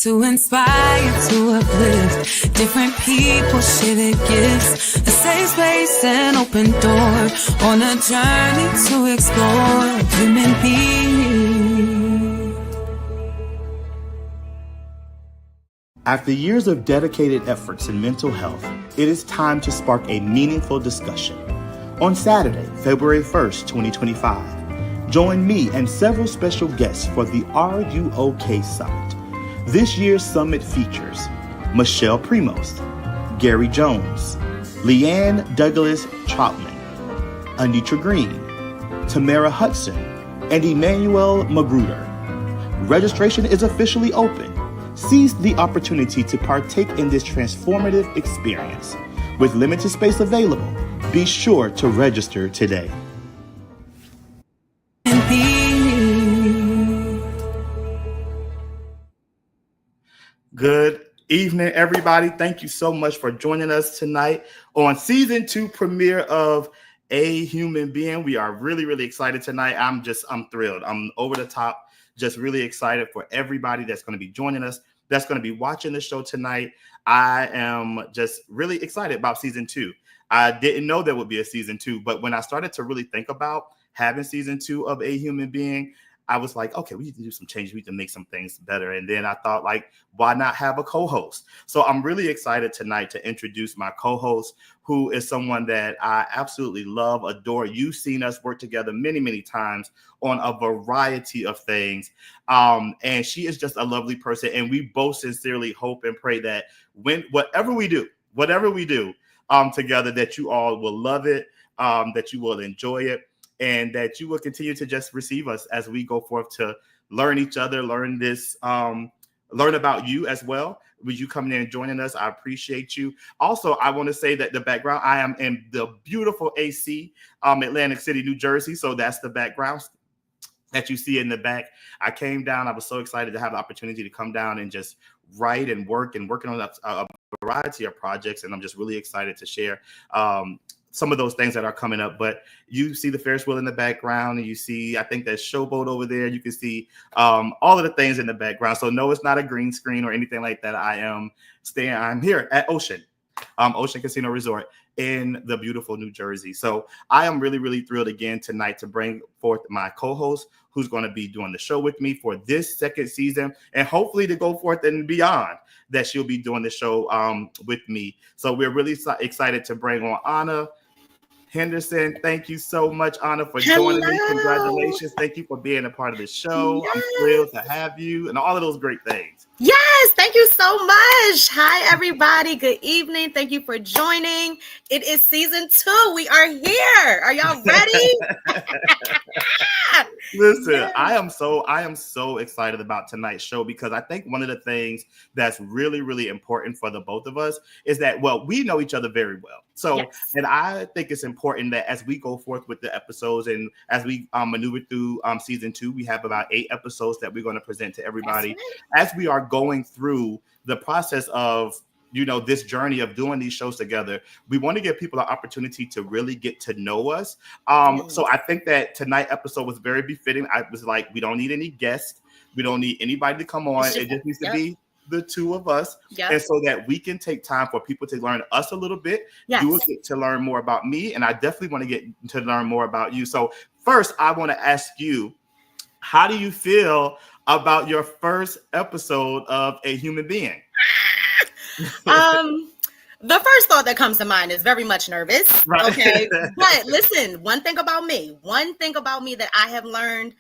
To inspire, to uplift, different people share their gifts. A safe space and open door on a journey to explore human beings. After years of dedicated efforts in mental health, it is time to spark a meaningful discussion. On Saturday, February 1st, 2025, join me and several special guests for the Are You OK Summit. This year's summit features Michelle Primos, Gary Jones, Leanne Douglas Troutman, Anitra Green, Tamara Hudson, and Emmanuel Magruder. Registration is officially open. Seize the opportunity to partake in this transformative experience. With limited space available, be sure to register today. Good evening, everybody. Thank you so much for joining us tonight on season 2 premiere of A Human Being. We are really, really excited tonight. I'm thrilled. I'm over the top, just really excited for everybody that's going to be joining us, that's going to be watching the show tonight. I am just really excited about season 2. I didn't know there would be a season 2, but when I started to really think about having season 2 of A Human Being, I was like, okay, we need to do some changes. We need to make some things better. And then I thought, like, why not have a co-host? So I'm really excited tonight to introduce my co-host, who is someone that I absolutely love, adore. You've seen us work together many, many times on a variety of things. And she is just a lovely person. And we both sincerely hope and pray that whatever we do together, that you all will love it, that you will enjoy it, and that you will continue to just receive us as we go forth to learn each other, learn about you as well. With you coming in and joining us, I appreciate you. Also, I want to say that the background, I am in the beautiful AC, Atlantic City, New Jersey. So that's the background that you see in the back. I came down. I was so excited to have the opportunity to come down and just write and working on a variety of projects. And I'm just really excited to share some of those things that are coming up. But you see the Ferris wheel in the background, and you see, I think there's Showboat over there. You can see all of the things in the background. So no, it's not a green screen or anything like that. I'm here at Ocean Casino Resort in the beautiful New Jersey. So I am really, really thrilled again tonight to bring forth my co-host, who's going to be doing the show with me for this second season, and hopefully to go forth and beyond, that she'll be doing the show with me. So we're really excited to bring on Ana Henderson. Thank you so much, Ana, for joining me. Congratulations. Thank you for being a part of the show. Yes. I'm thrilled to have you and all of those great things. Yes, thank you so much. Hi, everybody. Good evening. Thank you for joining. It is season 2. We are here. Are y'all ready? Listen, yes. I am so excited about tonight's show, because I think one of the things that's really, really important for the both of us is that, well, we know each other very well. So, yes. And I think it's important that as we go forth with the episodes and as we maneuver through season 2, we have about 8 episodes that we're going to present to everybody. Right. As we are going through the process of, this journey of doing these shows together, we want to give people an opportunity to really get to know us. So I think that tonight's episode was very befitting. I was like, we don't need any guests. We don't need anybody to come on. It just needs to be the two of us. Yep. And so that we can take time for people to learn us a little bit. Yes. You will get to learn more about me, and I definitely want to get to learn more about you. So first, I want to ask you, how do you feel about your first episode of A Human Being? The first thought that comes to mind is very much nervous. Right. Okay. But listen, one thing about me that I have learned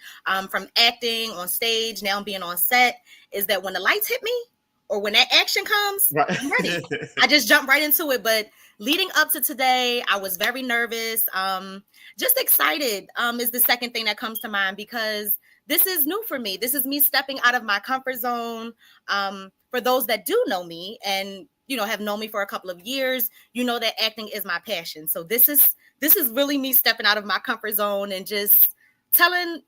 from acting on stage, now being on set, is that when the lights hit me or when that action comes, right. I'm ready. I just jump right into it. But leading up to today, I was very nervous. Just excited is the second thing that comes to mind, because this is new for me. This is me stepping out of my comfort zone. For those that do know me and, have known me for a couple of years, that acting is my passion. So this is really me stepping out of my comfort zone and just telling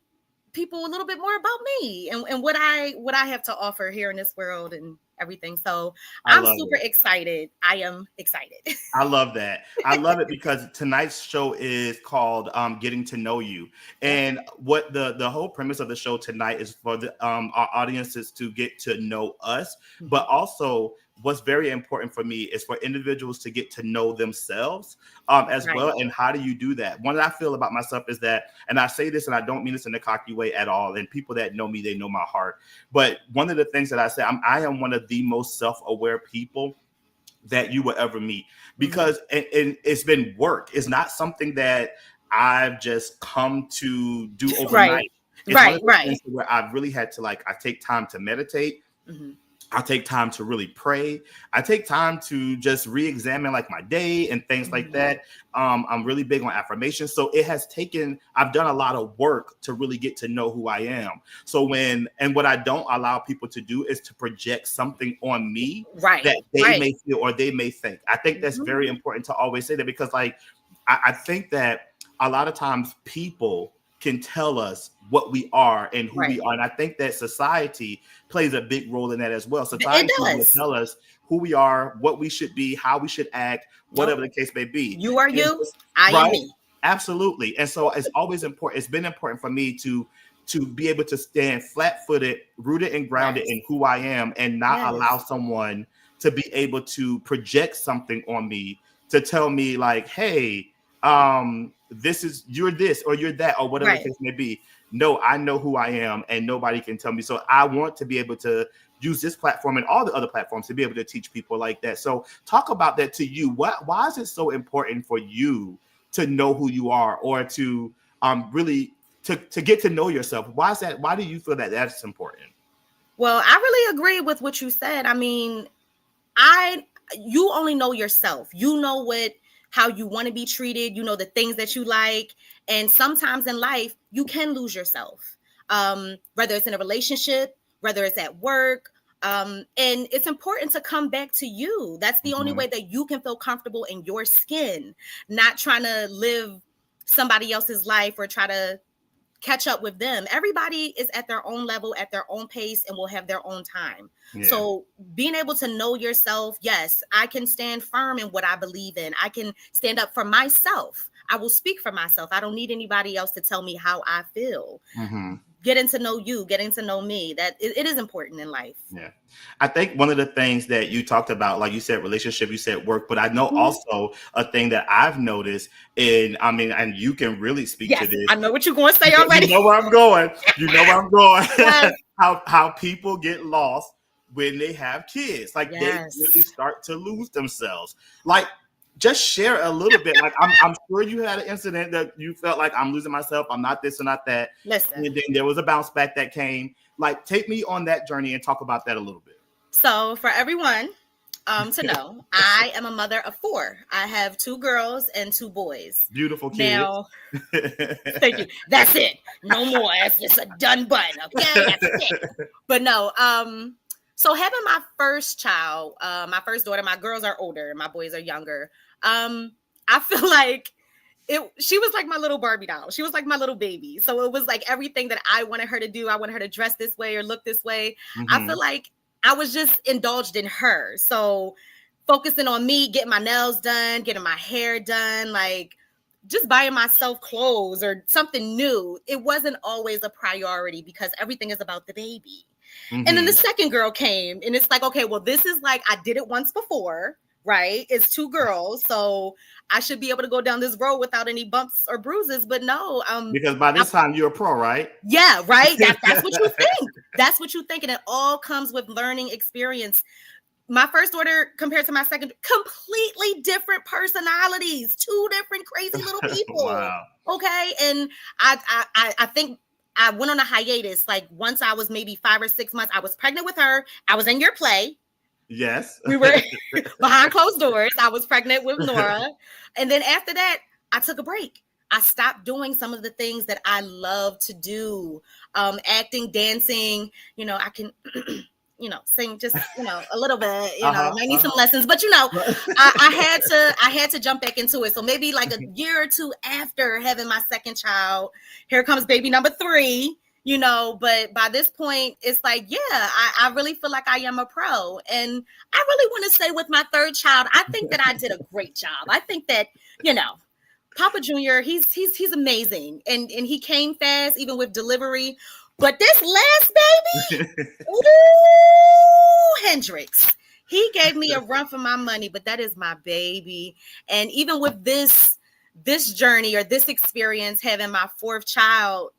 people a little bit more about me and what I have to offer here in this world. And everything. So I I'm love super it. excited. I am excited. I love that. I love it because tonight's show is called Getting to Know You. Yep. And what the whole premise of the show tonight is for the our audiences to get to know us, but also what's very important for me is for individuals to get to know themselves as Right. well. And how do you do that? One that I feel about myself is that, and I say this and I don't mean this in a cocky way at all, and people that know me, they know my heart. But one of the things that I say, I am one of the most self-aware people that you will ever meet, because and it's been work. It's not something that I've just come to do Right. overnight. It's one Right. of the Right. things where I've really had to, like, I take time to meditate. I take time to really pray. I take time to just re-examine like my day and things like that. I'm really big on affirmations. So I've done a lot of work to really get to know who I am. So what I don't allow people to do is to project something on me that they may feel or they may think. I think that's very important to always say that, because like, I think that a lot of times people can tell us what we are and who we are. And I think that society plays a big role in that as well. Society will tell us who we are, what we should be, how we should act, whatever the case may be. You are you, I am me. Absolutely. And so it's always important. It's been important for me to be able to stand flat-footed, rooted and grounded in who I am, and not allow someone to be able to project something on me to tell me like, hey, you're this or you're that or whatever the case may be. No, I know who I am and nobody can tell me. So I want to be able to use this platform and all the other platforms to be able to teach people like that. So talk about that to you. Why is it so important for you to know who you are, or to really to get to know yourself? Why is that? Why do you feel that that's important? Well, I really agree with what you said. I mean, you only know yourself. You know how you want to be treated. You know the things that you like. And sometimes in life, you can lose yourself, whether it's in a relationship, whether it's at work. And it's important to come back to you. That's the only way that you can feel comfortable in your skin, not trying to live somebody else's life or try to catch up with them. Everybody is at their own level, at their own pace, and will have their own time. Yeah. So being able to know yourself, yes, I can stand firm in what I believe in. I can stand up for myself. I will speak for myself. I don't need anybody else to tell me how I feel. Getting to know you, getting to know me, that it is important in life. Yeah. I think one of the things that you talked about, like you said, relationship, you said work, but I know also a thing that I've noticed, and you can really speak to this. I know what you're going to say already. You know where I'm going. Yes. how people get lost when they have kids. Like they really start to lose themselves. Like, just share a little bit. Like, I'm sure you had an incident that you felt like, I'm losing myself, I'm not this and not that. Listen. And then there was a bounce back that came. Like, take me on that journey and talk about that a little bit. So for everyone to know, I am a mother of 4. I have 2 girls and 2 boys. Beautiful kids. Now, thank you. That's it. No more. That's just a done button. Okay, that's it. But no, so having my first child, my first daughter, my girls are older, my boys are younger. I feel like she was like my little Barbie doll. She was like my little baby. So it was like everything that I wanted her to do. I wanted her to dress this way or look this way. I feel like I was just indulged in her. So focusing on me, getting my nails done, getting my hair done, like just buying myself clothes or something new. It wasn't always a priority because everything is about the baby. And then the second girl came and it's like, okay, well, this is like, I did it once before, right? It's 2 girls. So I should be able to go down this road without any bumps or bruises, but no. Because by this time you're a pro, right? Yeah, right. That's what you think. That's what you think. And it all comes with learning experience. My first daughter compared to my second, completely different personalities, 2 different crazy little people. Wow. Okay. And I think I went on a hiatus. Like once I was maybe 5 or 6 months, I was pregnant with her. I was in your play. Yes. We were behind closed doors. I was pregnant with Nora. And then after that, I took a break. I stopped doing some of the things that I love to do. Acting, dancing, I can, sing just, a little bit, I need some lessons, but I had to jump back into it. So maybe like a year or 2 after having my second child, here comes baby number 3. but by this point, it's like, yeah, I really feel like I am a pro. And I really want to say with my third child, I think that I did a great job. I think that, Papa Jr., he's amazing. And he came fast, even with delivery. But this last baby, ooh, Hendrix, he gave me a run for my money, but that is my baby. And even with this journey or this experience, having my fourth child,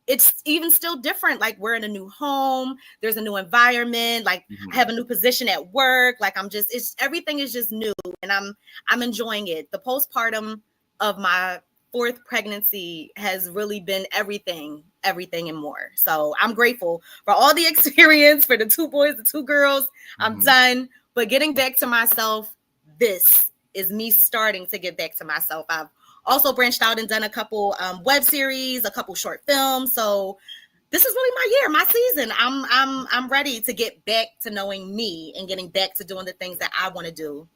it's even still different. Like, we're in a new home. There's a new environment. Like, I have a new position at work. Like, everything is just new, and I'm enjoying it. The postpartum of my fourth pregnancy has really been everything and more. So I'm grateful for all the experience, for the 2 boys, the 2 girls. I'm done. But getting back to myself, this is me starting to get back to myself. I've also branched out and done a couple web series, a couple short films. So this is really my year, my season. I'm ready to get back to knowing me and getting back to doing the things that I want to do.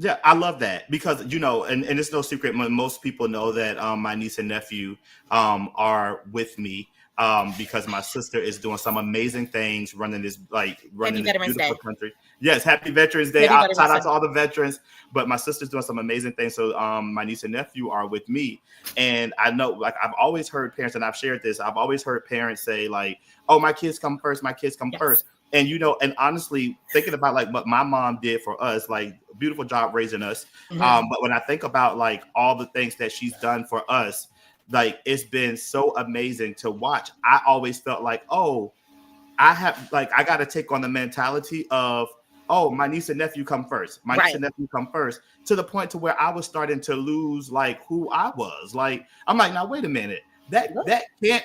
Yeah, I love that because, and it's no secret. Most people know that my niece and nephew are with me because my sister is doing some amazing things, running this beautiful country. Yes, happy Veterans Day. Shout out to all the veterans. But my sister's doing some amazing things. So my niece and nephew are with me. And I know, like, I've always heard parents, and I've shared this, I've always heard parents say, like, oh, my kids come first, my kids come first. And, and honestly, thinking about like what my mom did for us, like, beautiful job raising us. But when I think about like all the things that she's done for us, like, it's been so amazing to watch. I always felt like, oh, I got to take on the mentality of, oh, my niece and nephew come first. My niece and nephew come first, to the point to where I was starting to lose like who I was. Like, I'm like, now, wait a minute. That can't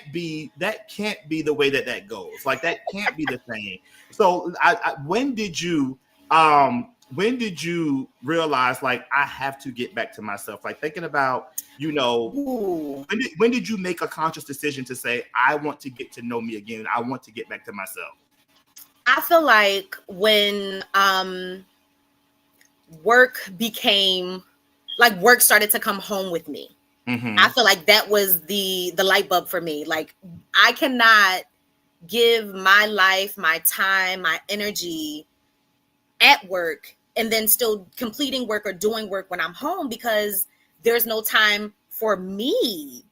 be the way that goes. Like, that can't be the thing. So when did you realize, like, I have to get back to myself? Like, thinking about, when did you make a conscious decision to say, I want to get to know me again, and I want to get back to myself? I feel like when work started to come home with me. I feel like that was the light bulb for me. Like, I cannot give my life, my time, my energy at work and then still completing work or doing work when I'm home, because there's no time for me.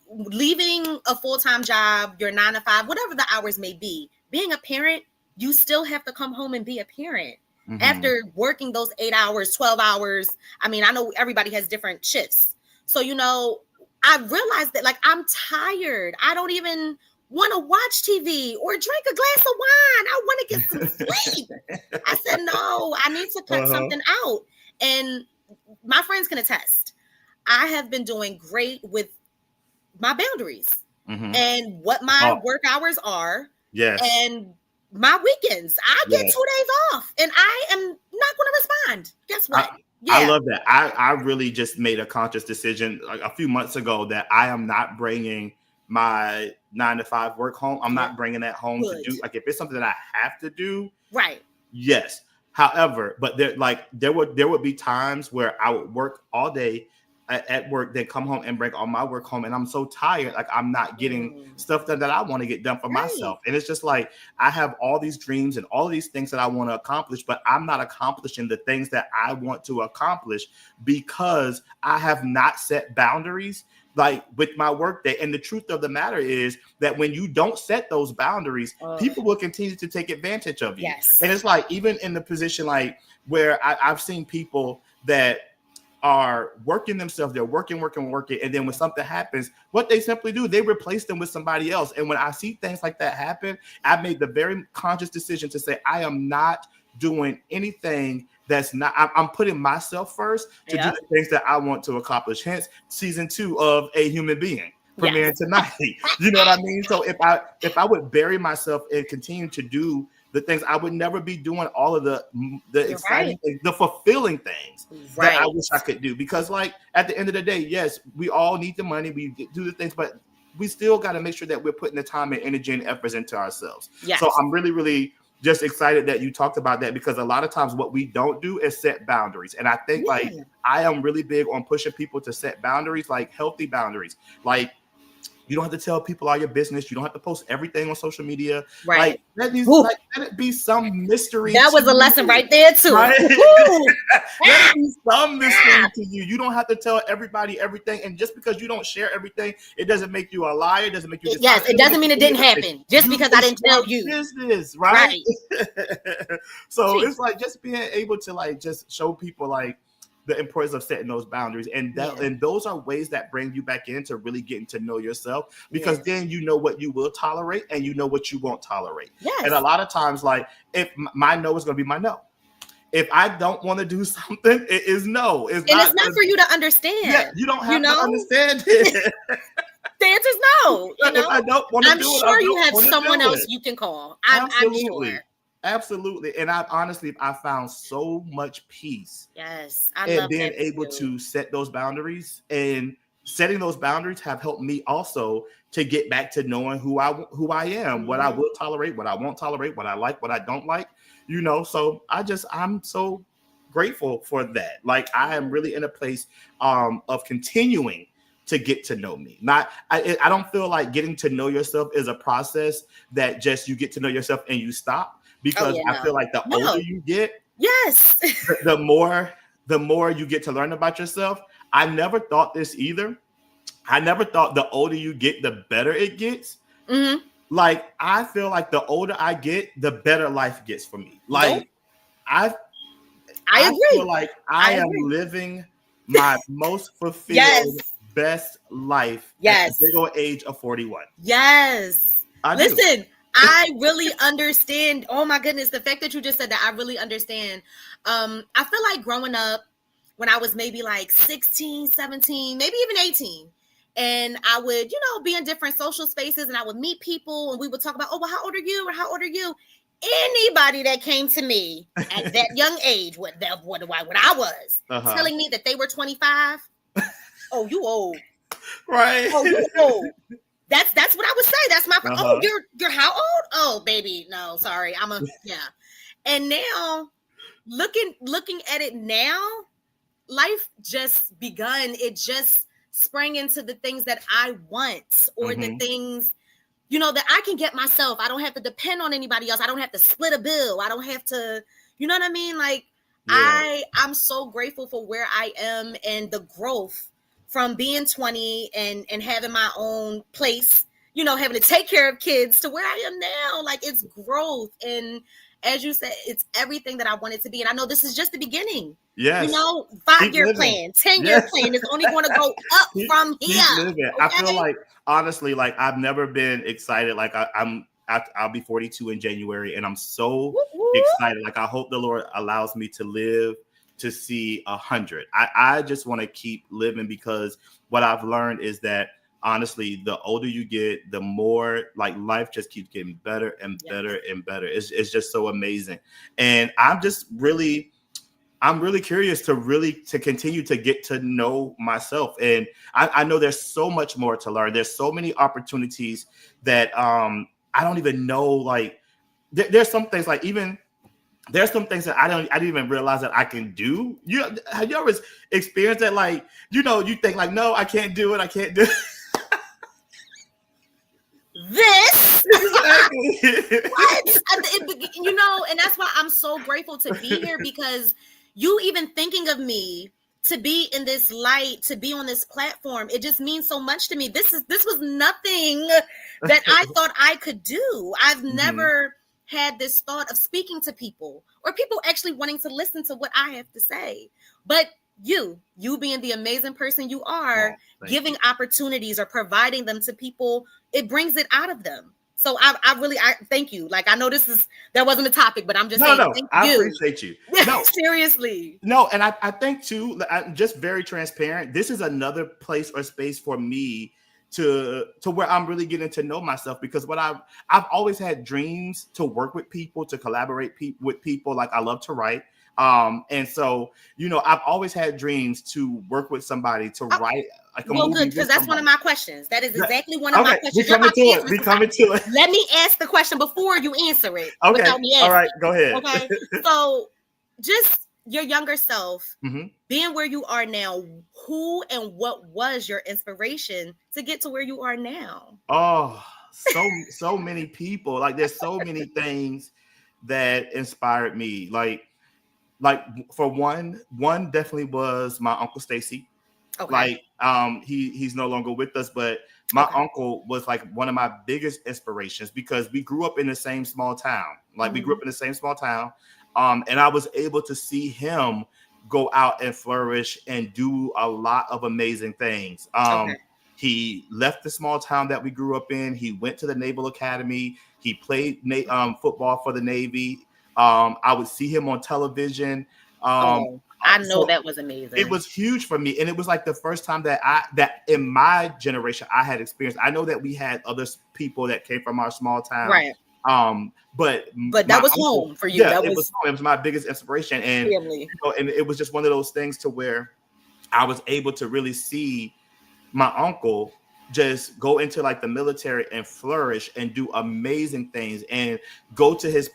Leaving a full-time job, your 9 to 5, whatever the hours may be, being a parent, you still have to come home and be a parent. After working those 8 hours, 12 hours, I mean, I know everybody has different shifts. So, I realized that, like, I'm tired. I don't even want to watch TV or drink a glass of wine. I want to get some sleep. I said, no, I need to cut something out. And my friends can attest. I have been doing great with my boundaries and what my work hours are. Yes. And my weekends, I get 2 days off, and I am not going to respond. Guess what? I love that. I really just made a conscious decision like a few months ago that I am not bringing my 9 to 5 work home. I'm not bringing that home to do. Like, if it's something that I have to do, right? Yes. However, but there would be times where I would work all day at work, then come home and bring all my work home, and I'm so tired, like, I'm not getting stuff that I want to get done for myself. And it's just like, I have all these dreams and all of these things that I want to accomplish, but I'm not accomplishing the things that I want to accomplish because I have not set boundaries, like, with my work day. And the truth of the matter is that when you don't set those boundaries, people will continue to take advantage of you. Yes. And it's like, even in the position like where I've seen people that are working themselves, they're working, and then when something happens, what they simply do, they replace them with somebody else. And when I see things like that happen, I made the very conscious decision to say, I am not doing anything that's not, I'm putting myself first to do the things that I want to accomplish. Hence, season 2 of A Human Being premiering tonight. You know what I mean? So if I would bury myself and continue to do the things, I would never be doing all of the exciting things, the fulfilling things that I wish I could do. Because, like, at the end of the day, yes, we all need the money, we do the things, but we still got to make sure that we're putting the time and energy and efforts into ourselves. Yes. So I'm really, really just excited that you talked about that, because a lot of times what we don't do is set boundaries. And I think like I am really big on pushing people to set boundaries, like healthy boundaries. Like, You don't have to tell people all your business. You don't have to post everything on social media. Right. Let it be some mystery. That was a lesson right there too. Right? Let it be some mystery to you. You don't have to tell everybody everything. And just because you don't share everything, it doesn't make you a liar. It doesn't make you. Yes, it doesn't mean it didn't happen. Just because I didn't tell you. Business, right? So it's like just being able to like just show people like the importance of setting those boundaries, and those are ways that bring you back into really getting to know yourself, because then you know what you will tolerate and you know what you won't tolerate. Yes. And a lot of times, like, if my no is going to be my no. If I don't want to do something, it is no. It's not for you to understand. Yeah, you don't have to understand it. The answer is no. You know? If I don't want to I'm sure you have someone else you can call. I'm sure. Absolutely. And I found so much peace. Yes. And being able to set those boundaries, and setting those boundaries have helped me also to get back to knowing who I am, mm-hmm. what I will tolerate, what I won't tolerate, what I like, what I don't like, you know. So I'm so grateful for that. Like, I am really in a place of continuing to get to know me. I don't feel like getting to know yourself is a process that just you get to know yourself and you stop. Because I feel like the older you get, the more you get to learn about yourself. I never thought this either. I never thought the older you get, the better it gets. Mm-hmm. Like, I feel like the older I get, the better life gets for me. Like, I agree. Feel like I am living my most fulfilled, best life at the big old age of 41. Yes. Listen. I really understand. Oh my goodness. The fact that you just said that, I really understand. I feel like growing up when I was maybe like 16, 17, maybe even 18. And I would, be in different social spaces, and I would meet people and we would talk about, oh, well, how old are you? Or how old are you? Anybody that came to me at that young age, what I was, telling me that they were 25. Oh, you old. Right. Oh, you old. That's what I would say. That's my oh, you're how old? Oh, baby, no, sorry. And now looking at it now, life just begun. It just sprang into the things that I want, or the things that I can get myself. I don't have to depend on anybody else. I don't have to split a bill. I don't have to, you know what I mean? Like, I'm so grateful for where I am and the growth from being 20 and having my own place, having to take care of kids, to where I am now. Like, it's growth. And as you said, it's everything that I wanted to be. And I know this is just the beginning. Yes. 5-year plan, 10-year plan is only going to go up from here. Okay? I feel like, honestly, like, I've never been excited. Like, I'll be 42 in January, and I'm so excited. Like, I hope the Lord allows me to live to see 100. I just want to keep living, because what I've learned is that, honestly, the older you get, the more, like, life just keeps getting better and better and better. It's just so amazing. And I'm really curious to continue to get to know myself. And I know there's so much more to learn. There's so many opportunities that I don't even know. Like, there's some things, like, there's some things that I didn't even realize that I can do. Have you ever experienced that? Like, you think like, no, I can't do it. I can't do it. This what? And that's why I'm so grateful to be here, because you even thinking of me to be in this light, to be on this platform, it just means so much to me. This was nothing that I thought I could do. I've never had this thought of speaking to people, or people actually wanting to listen to what I have to say. But you being the amazing person you are, giving opportunities or providing them to people, it brings it out of them. So I really thank you. Like, I know that wasn't a topic, but I'm just saying. No, I appreciate you. No, seriously. No, and I think too, I'm just very transparent. This is another place or space for me to where I'm really getting to know myself, because what I've always had dreams to work with people, to collaborate with people. Like, I love to write. And so, I've always had dreams to work with somebody to write like a movie. Good, because that's one of my questions. That is exactly one of my questions. We coming to it. Let me ask the question before you answer it. Okay. Without me asking. All right, go ahead. Okay. So just your younger self, Mm-hmm. being where you are now, who and what was your inspiration to get to where you are now? Oh, so many people. Like there's so many things that inspired me. Like for one definitely was my uncle Stacy. Okay. Like he's no longer with us, but my Okay. uncle was like one of my biggest inspirations because we grew up in the same small town. Like we grew up in the same small town. And I was able to see him go out and flourish and do a lot of amazing things. Okay. He left the small town that we grew up in. He went to the Naval Academy. He played football for the Navy. I would see him on television. Oh, I know So that was it amazing. was huge for me, and it was like the first time that in my generation I had experienced. I know that we had other people that came from our small town, Right. but But my that was uncle, home for you. yeah, That it was was home. It was my biggest inspiration, and family. and it was just one of those things to where I was able to really see my uncle just go into like the military and flourish and do amazing things and go to his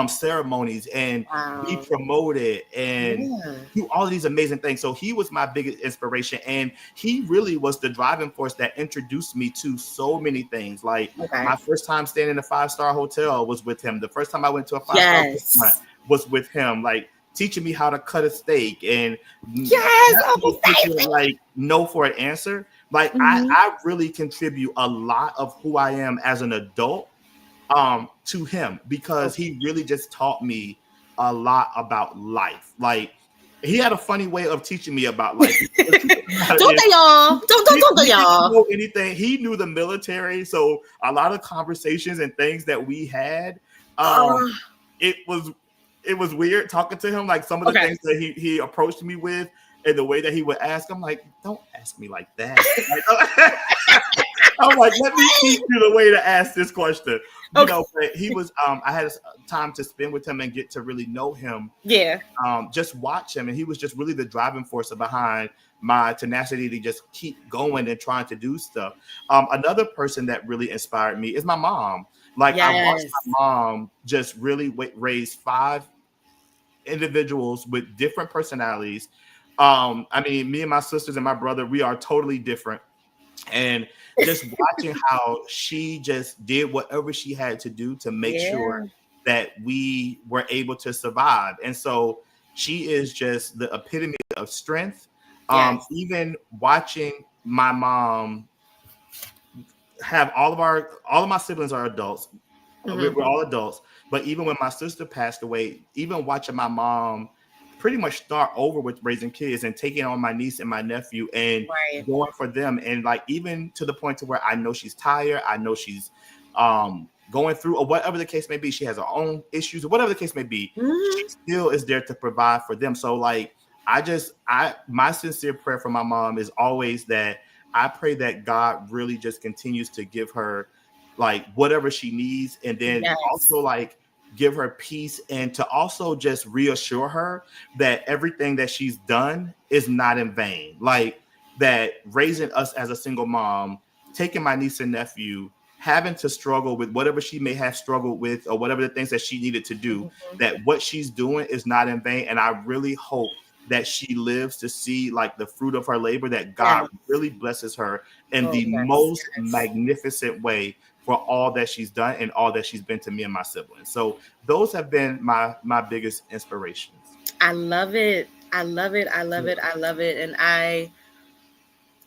ceremonies and be Wow. promoted and Yeah. do all of these amazing things. So he was my biggest inspiration, and he really was the driving force that introduced me to so many things. Like Okay. my first time staying in a 5-star hotel was with him. The first time I went to a 5-star restaurant Yes. was with him. Like teaching me how to cut a steak and Yes, not Uncle being quick to Stacy. like no for an answer. Like Mhm. I really contribute a lot of who I am as an adult to him because Okay. he really just taught me a lot about life. Like he had a funny way of teaching me about life. The truth of the matter Don't is, they y'all? Don't they he didn't y'all? know anything. He knew the military, so a lot of conversations and things that we had, um, Uh, it was it was weird talking to him. Like some of the okay. things that he approached me with, and the way that he would ask, I'm like, don't ask me like that. Like, I'm like, let me teach you the way to ask this question. Okay. But he was I had time to spend with him and get to really know him, Yeah. just watch him, and he was just really the driving force behind my tenacity to just keep going and trying to do stuff. Another person that really inspired me is my mom. Like I watched Yes. my mom just really raise 5 individuals with different personalities. I mean, me and my sisters and my brother, we are totally different. And just watching how she just did whatever she had to do to make sure Yeah. that we were able to survive. And so she is just the epitome of strength. Yes. Even watching my mom have all of my siblings are adults. Mhm. We're all adults. But even when my sister passed away, even watching my mom pretty much start over with raising kids and taking on my niece and my nephew and Right. going for them, and like even to the point to where I know she's tired, I know she's going through or whatever the case may be, she has her own issues or whatever the case may be, she Mhm. still is there to provide for them. So like I my sincere prayer for my mom is always that I pray that God really just continues to give her like whatever she needs, and then Yes. also like give her peace, and to also just reassure her that everything that she's done is not in vain. Like that raising us as a single mom, taking my niece and nephew, having to struggle with whatever she may have struggled with or whatever the things that she needed to do, Mhm. that what she's doing is not in vain. And I really hope that she lives to see like the fruit of her labor, that God Yes. really blesses her in Oh, the yes. most Yes. magnificent way for all that she's done and all that she's been to me and my siblings. So those have been my biggest inspirations. I love it. I love it. I love it. I love it. And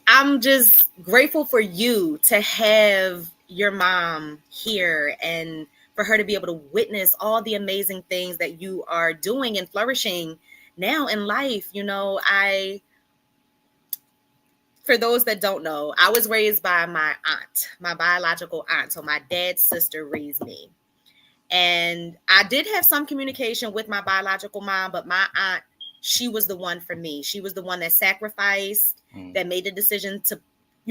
I'm just grateful for you to have your mom here and for her to be able to witness all the amazing things that you are doing and flourishing now in life. For those that don't know, I was raised by my aunt, my biological aunt. So my dad's sister raised me. And I did have some communication with my biological mom, but my aunt, she was the one for me. She was the one that sacrificed, Mm. that made the decision to,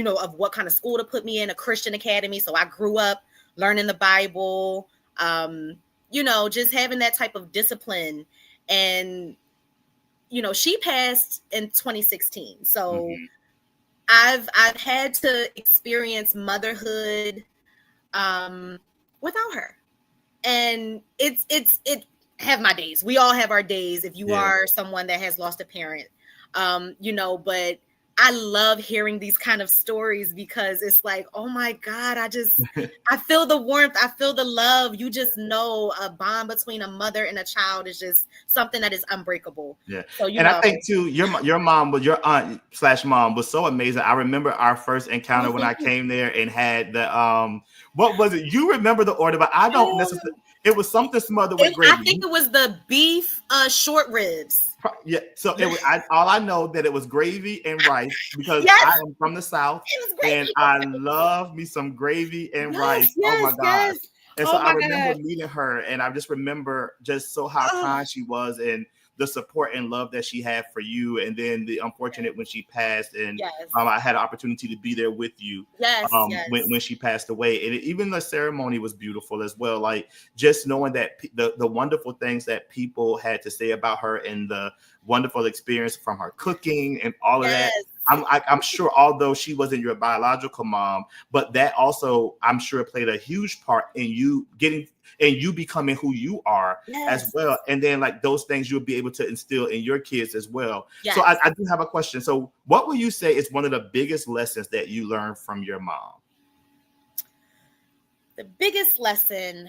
of what kind of school to put me in, a Christian academy. So I grew up learning the Bible, just having that type of discipline. And, she passed in 2016. So Mhm. I've had to experience motherhood without her. And it have my days. We all have our days. If you Yeah. are someone that has lost a parent, but I love hearing these kind of stories because it's like, oh my God, I feel the warmth. I feel the love. You just know a bond between a mother and a child is just something that is unbreakable. Yeah. So, I think too, your aunt / mom was so amazing. I remember our first encounter when I came there and had the, what was it? You remember the order, but I don't necessarily, it was something smothered with gravy. I think it was the beef short ribs. Yeah, so it was. All I know that it was gravy and rice because I am from the South and I love me some gravy and rice. Oh my God! And so I remember meeting her, and I just remember just how kind she was and the support and love that she had for you. And then the unfortunate when she passed, and I had an opportunity to be there with you when she passed away. And even the ceremony was beautiful as well. Like just knowing that the wonderful things that people had to say about her and the wonderful experience from her cooking and all of that. I'm sure, although she wasn't your biological mom, but that also, I'm sure, played a huge part in you becoming who you are as well. And then like those things you'll be able to instill in your kids as well. Yes. So I do have a question. So what will you say is one of the biggest lessons that you learned from your mom? The biggest lesson,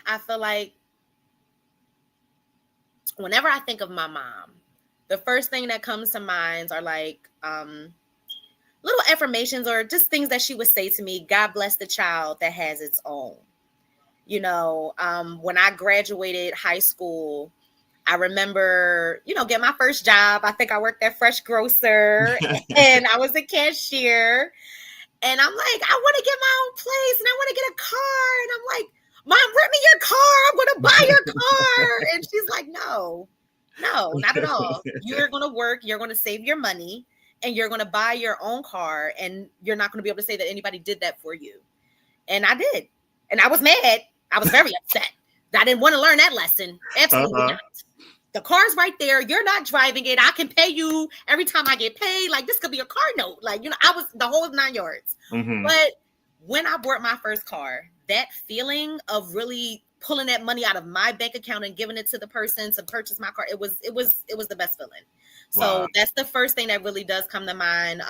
I feel like whenever I think of my mom, the first thing that comes to mind are like little affirmations or just things that she would say to me. God bless the child that has its own. When I graduated high school, I remember, getting my first job. I think I worked at Fresh Grocer and I was a cashier. And I'm like, I want to get my own place and I want to get a car. And I'm like, Mom, rent me your car. I'm going to buy your car. And she's like, no, not at all. You're going to work. You're going to save your money and you're going to buy your own car. And you're not going to be able to say that anybody did that for you. And I did. And I was mad. I was very upset. I didn't want to learn that lesson. Absolutely not. The car's right there. You're not driving it. I can pay you every time I get paid. Like this could be a car note. Like, I was the whole 9 yards. Mm-hmm. But when I bought my first car, that feeling of really pulling that money out of my bank account and giving it to the person to purchase my car, it was the best feeling. So that's the first thing that really does come to mind.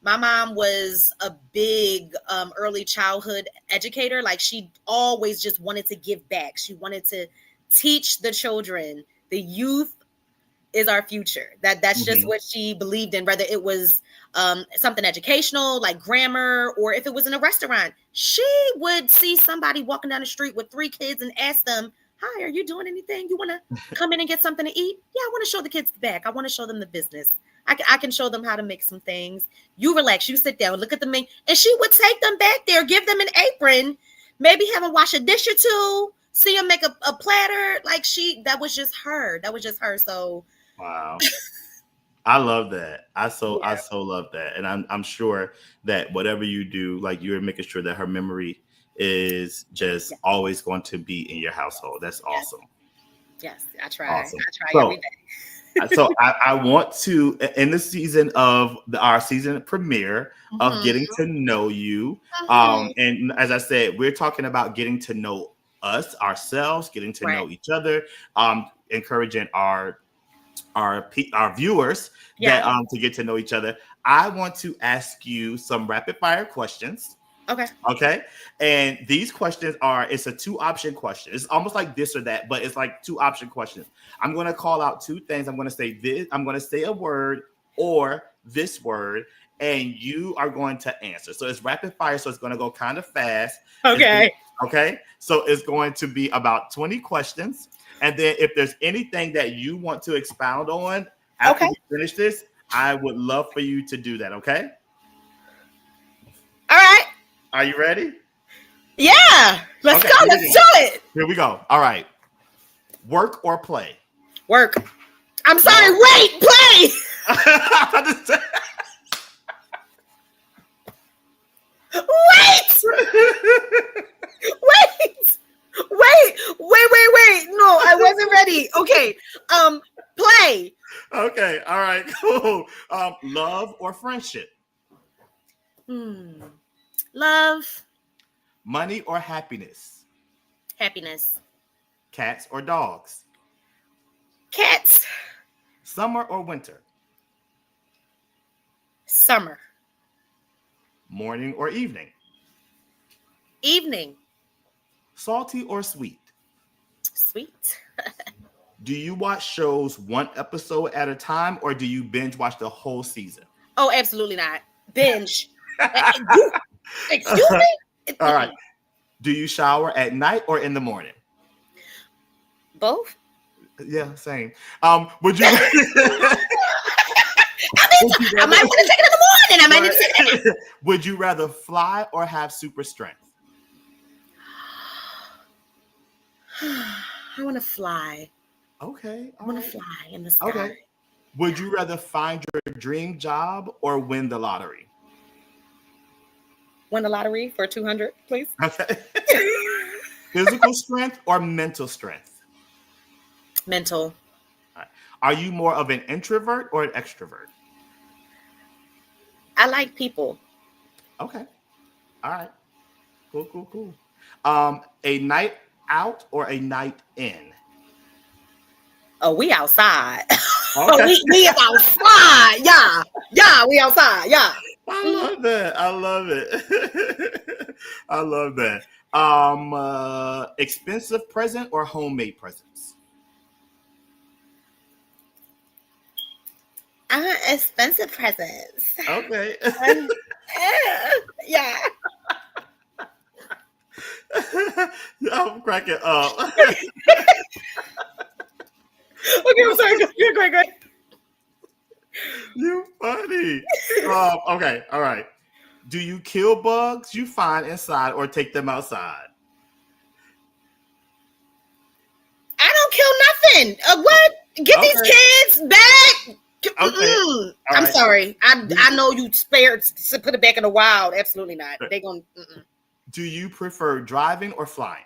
My mom was a big early childhood educator. Like she always just wanted to give back. She wanted to teach the children. The youth is our future. That's just what she believed in, whether it was something educational like grammar or if it was in a restaurant. She would see somebody walking down the street with 3 kids and ask them, hi, are you doing anything? You want to come in and get something to eat? Yeah, I want to show the kids the back. I want to show them the business. I can show them how to make some things. You relax, you sit down, look at the menu. And she would take them back there, give them an apron, maybe have them wash a dish or two, see them make a platter. Like that was just her. So wow. I love that. I so love that. And I'm sure that whatever you do, like you're making sure that her memory is just always going to be in your household. That's awesome. Yes, I try. Awesome. I try every day. So I want to, in the season of our season premiere of Getting to Know You. And as I said, we're talking about getting to know ourselves, getting to know each other, encouraging our viewers that to get to know each other. I want to ask you some rapid fire questions. Okay. And these questions it's a 2-option question. It's almost like this or that, but it's like 2-option questions. I'm going to call out 2 things. I'm going to say this. I'm going to say a word or this word, and you are going to answer. So it's rapid fire. So it's going to go kind of fast. Okay. So it's going to be about 20 questions. And then if there's anything that you want to expound on after we finish this, I would love for you to do that. Okay. All right. Are you ready? Yeah. Let's go. Let's do it. Here we go. All right. Work or play? Work. I'm sorry. Wait. Play. Wait. No, I wasn't ready. Okay. Play. Okay. All right. Cool. Love or friendship? Love. Money or happiness? Happiness. Cats or dogs? Cats. Summer or winter? Summer. Morning or evening? Evening. Salty or sweet? Sweet. Do you watch shows one episode at a time, or do you binge watch the whole season? Oh, absolutely not. Binge. Excuse me? All right. Do you shower at night or in the morning? Both? Yeah, same. Would you? I might want to take it in the morning. I might need to take it. Would you rather fly or have super strength? I want to fly. Okay. I want to fly in the sky. Okay. Would you rather find your dream job or win the lottery? Win the lottery for 200, please. Okay. Physical strength or mental strength? Mental. All right. Are you more of an introvert or an extrovert? I like people. Okay. All right. Cool. A night out or a night in? Oh, we outside. Okay. we outside. Yeah, we outside. Yeah. I love that. I love it. I love that. Expensive present or homemade presents? Expensive presents. Okay. Yeah. I'm cracking up. Okay, I'm sorry. You're great. You funny. Okay, all right. Do you kill bugs you find inside or take them outside? I don't kill nothing. What? Get these kids back. Okay. I'm sorry. I know you spared to put it back in the wild. Absolutely not. They gonna. Do you prefer driving or flying?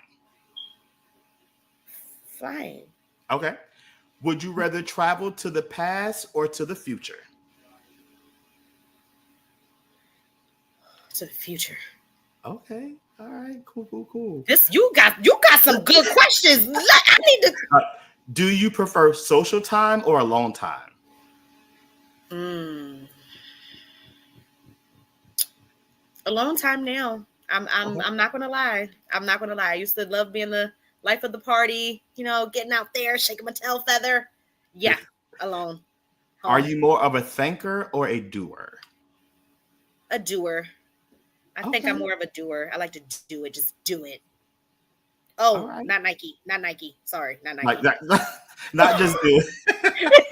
Flying. Okay. Would you rather travel to the past or to the future? To the future. Okay. All right. Cool. This you got some good questions. I need to. Do you prefer social time or alone time? Alone time now. I'm not gonna lie. I used to love being the life of the party, getting out there, shaking my tail feather. Yeah, alone. Home. Are you more of a thinker or a doer? A doer. I think I'm more of a doer. I like to do it. Just do it. Oh, right. Not Nike. Sorry, not Nike. Not just do it.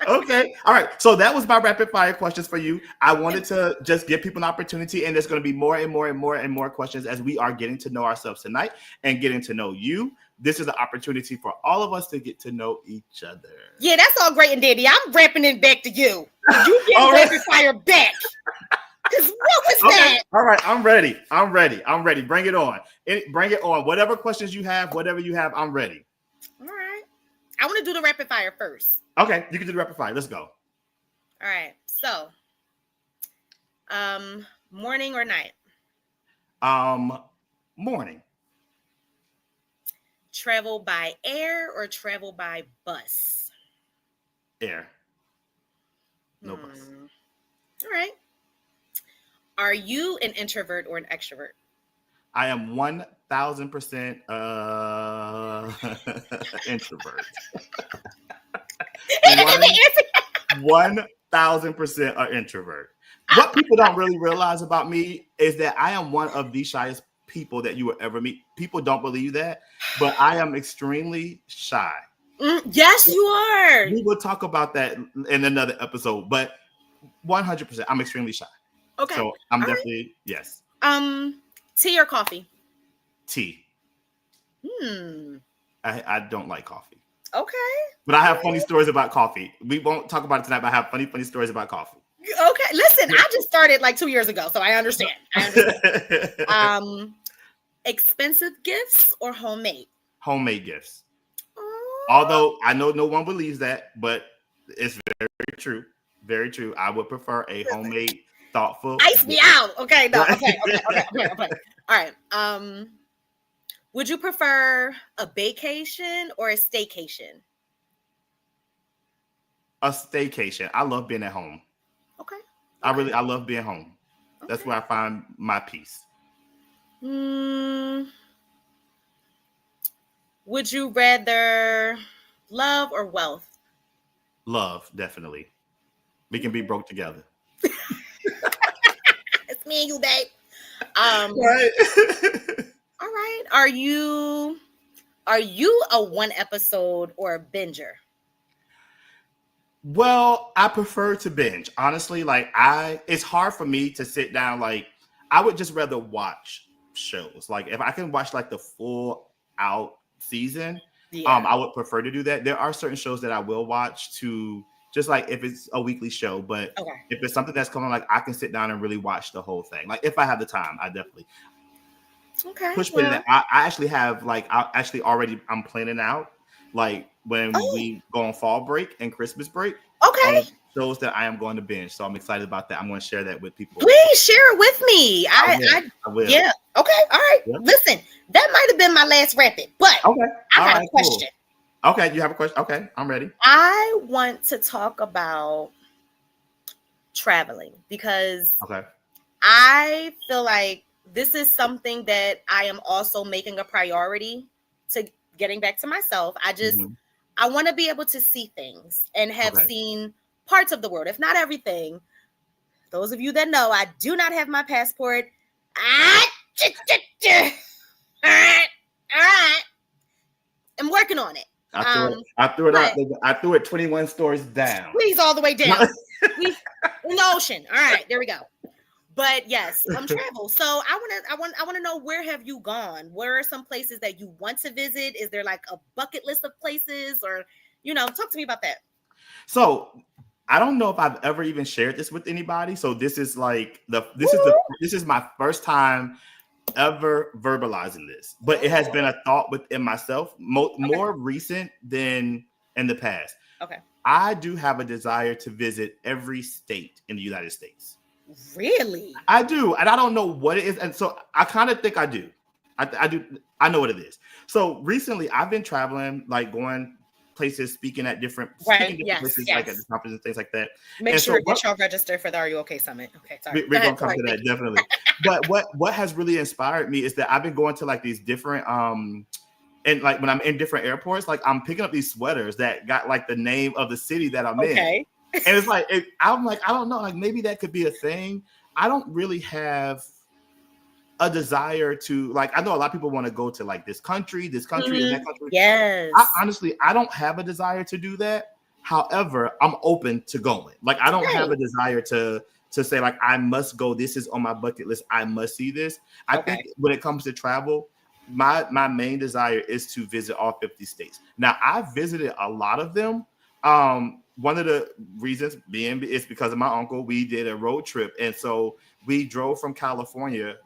Okay. All right. So that was my rapid fire questions for you. I wanted to just give people an opportunity, and there's going to be more and more questions as we are getting to know ourselves tonight and getting to know you. This is an opportunity for all of us to get to know each other. Yeah, that's all great and dandy. I'm wrapping it back to you. You get rapid fire back. Because what was that? All right. I'm ready. Bring it on. Bring it on. Whatever questions you have, I'm ready. All right. I want to do the rapid fire first. Okay, you can do the rapid fire. Let's go. All right. So, morning or night? Morning. Travel by air or travel by bus? Air. No bus. All right. Are you an introvert or an extrovert? I am 1,000% introvert. 1,000% an introvert. What people don't really realize about me is that I am one of the shyest people that you will ever meet. People don't believe that, but I am extremely shy. Yes, you are. We will talk about that in another episode, but 100%, I'm extremely shy. Okay. So I'm definitely, yes. Tea or coffee? Tea. I don't like coffee. Okay. But I have funny stories about coffee. We won't talk about it tonight, but I have funny stories about coffee. Okay. Listen, I just started like 2 years ago, so I understand. Expensive gifts or homemade? Homemade gifts. Although I know no one believes that, but it's very true. Very true. I would prefer a homemade, thoughtful. Ice me out. Okay. No. Okay. All right. Would you prefer a vacation or a staycation? A staycation. I love being at home. Okay. I love being home. Okay. That's where I find my peace. Would you rather love or wealth? Love, definitely. We can be broke together. It's me and you, babe. Right. All right. Are you a one episode or a binger? Well, I prefer to binge. Honestly, it's hard for me to sit down. Like, I would just rather watch shows. Like, if I can watch like the full out season, I would prefer to do that. There are certain shows that I will watch to just like if it's a weekly show, but if it's something that's coming, like I can sit down and really watch the whole thing. Like if I have the time, I definitely push play. I actually have I'm planning out like when we go on fall break and Christmas break. Okay. Shows that I am going to binge. So I'm excited about that. I'm going to share that with people. Please share it with me. I will. Yeah. Okay. All right. Yeah. Listen, that might have been my last rapid, but I got a question. Cool. Okay. You have a question? Okay. I'm ready. I want to talk about traveling because I feel like this is something that I am also making a priority to getting back to myself. I want to be able to see things and have seen parts of the world, if not everything. Those of you that know, I do not have my passport. All right. I'm working on it. I threw it out. I threw it 21 stories down. Please, all the way down. In the ocean. All right, there we go. But yes, travel. So I want to know, where have you gone? Where are some places that you want to visit? Is there like a bucket list of places, or talk to me about that? So I don't know if I've ever even shared this with anybody. So this is like this is my first time ever verbalizing this, but it has been a thought within myself, more recent than in the past. Okay. I do have a desire to visit every state in the United States. Really? I do. And I don't know what it is. And so I kind of think I do. I do. I know what it is. So recently I've been traveling, like going places, speaking at different places, like at the conference and things like that. Make sure you get y'all register for the Are You Okay Summit. Okay, sorry. We're going to come to that, definitely. But what has really inspired me is that I've been going to like these different, and like when I'm in different airports, like I'm picking up these sweaters that got like the name of the city that I'm in. And it's like, I'm like, I don't know, like maybe that could be a thing. I don't really have a desire to, like, I know a lot of people want to go to like this country and that country. Yes. I don't have a desire to do that. However, I'm open to going. Like, I don't have a desire to say like, I must go. This is on my bucket list. I must see this. I think when it comes to travel, my main desire is to visit all 50 states. Now, I've visited a lot of them. One of the reasons being is because of my uncle. We did a road trip, and so we drove from California,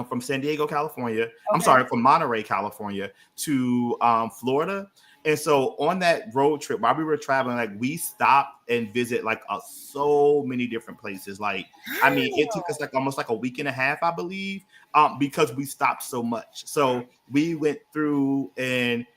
from San Diego, California. I'm sorry, from Monterey, California to Florida. And so on that road trip, while we were traveling, like we stopped and visit like so many different places. Like, I mean, it took us like almost like a week and a half, I believe, because we stopped so much. So we went through, and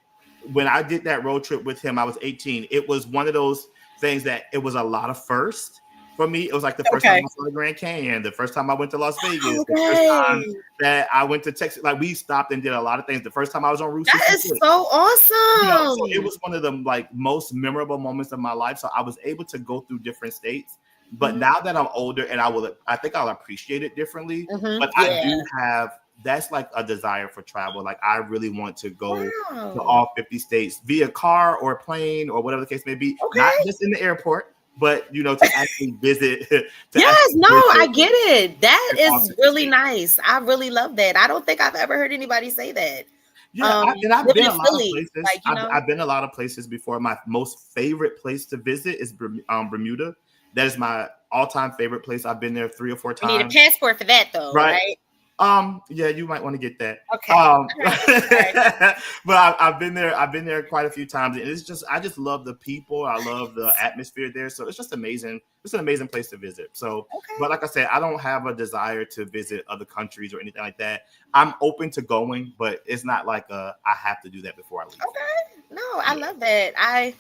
when I did that road trip with him, I was 18. It was one of those things that it was a lot of firsts for me. It was like the first time I saw the Grand Canyon, the first time I went to Las Vegas, the first time that I went to Texas. Like, we stopped and did a lot of things. The first time I was on Route 66. That is so awesome. So it was one of the like most memorable moments of my life. So I was able to go through different states. But now that I'm older, and I think I'll appreciate it differently. But I do have, that's like a desire for travel. Like, I really want to go to all 50 states via car or plane or whatever the case may be. Not just in the airport, but to actually visit. I get it. That is really nice. I really love that. I don't think I've ever heard anybody say that. Yeah, and I've been a lot of places. Like, I've been a lot of places before. My most favorite place to visit is Bermuda. That is my all-time favorite place. I've been there 3 or 4 times. You need a passport for that, though, right? Yeah, you might want to get that. Okay. Right. But I've been there. I've been there quite a few times, and I just love the people. I love the atmosphere there. So it's just amazing. It's an amazing place to visit. So, but like I said, I don't have a desire to visit other countries or anything like that. I'm open to going, but it's not like I have to do that before I leave. Okay. No, I love that. I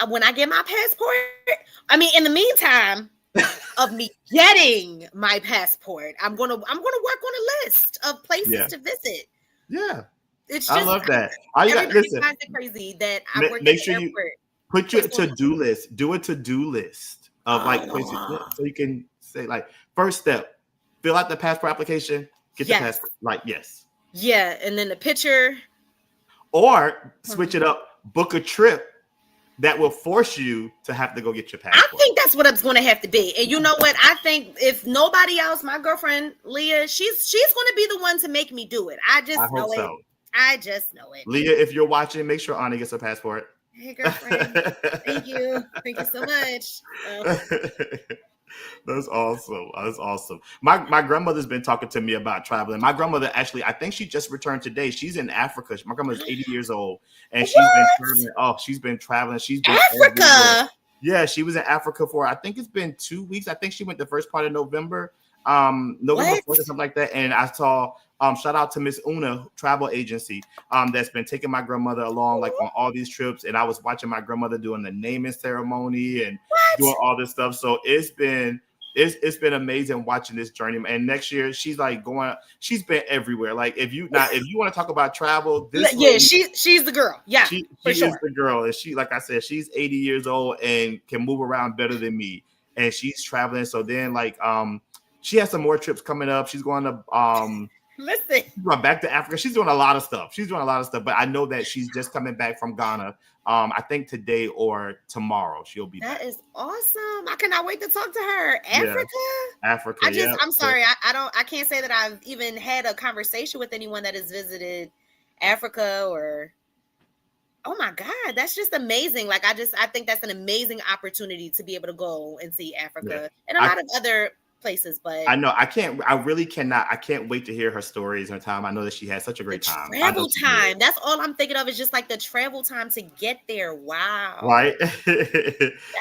when I get my passport, I mean, in the meantime of me getting my passport, I'm gonna work on a list of places to visit. Yeah, it's just, I love that. All you got, listen, finds it crazy that I work make at sure the you airport. put your to-do list. Do a to-do list of like places, so you can say like first step, fill out the passport application, get the passport. Like yeah, and then the picture, or switch it up, book a trip that will force you to have to go get your passport. I think that's what it's going to have to be. And you know what? I think if nobody else, my girlfriend Leah, she's going to be the one to make me do it. I know it. So. I just know it. Leah, if you're watching, make sure Ana gets a passport. Hey, girlfriend. Thank you. Thank you so much. That's awesome. That's awesome. My grandmother's been talking to me about traveling. My grandmother actually, I think she just returned today. She's in Africa. My grandmother's 80 years old, and she's been traveling. Oh, she's been traveling. She's been Africa. Everywhere. Yeah, she was in Africa for I think it's been 2 weeks. I think she went the first part of November, November 4th or something like that. And I saw shout out to Miss Una travel agency that's been taking my grandmother along like on all these trips. And I was watching my grandmother doing the naming ceremony and doing all this stuff. So it's been amazing watching this journey. And next year she's like she's been everywhere. Like if you want to talk about travel, she's the girl. Yeah, she is the girl. And she, like I said, she's 80 years old and can move around better than me. And she's traveling. So then like she has some more trips coming up. She's going to listen. She's going back to Africa. She's doing a lot of stuff. But I know that she's just coming back from Ghana. I think today or tomorrow she'll be back. That is awesome. I cannot wait to talk to her. Africa. I'm sorry. I can't say that I've even had a conversation with anyone that has visited Africa or. Oh my God, that's just amazing. Like I think that's an amazing opportunity to be able to go and see Africa and a lot of other places, but I know I can't wait to hear her stories and her time. I know that she had such a great time. Travel time. That's all I'm thinking of is just like the travel time to get there. Wow. Right.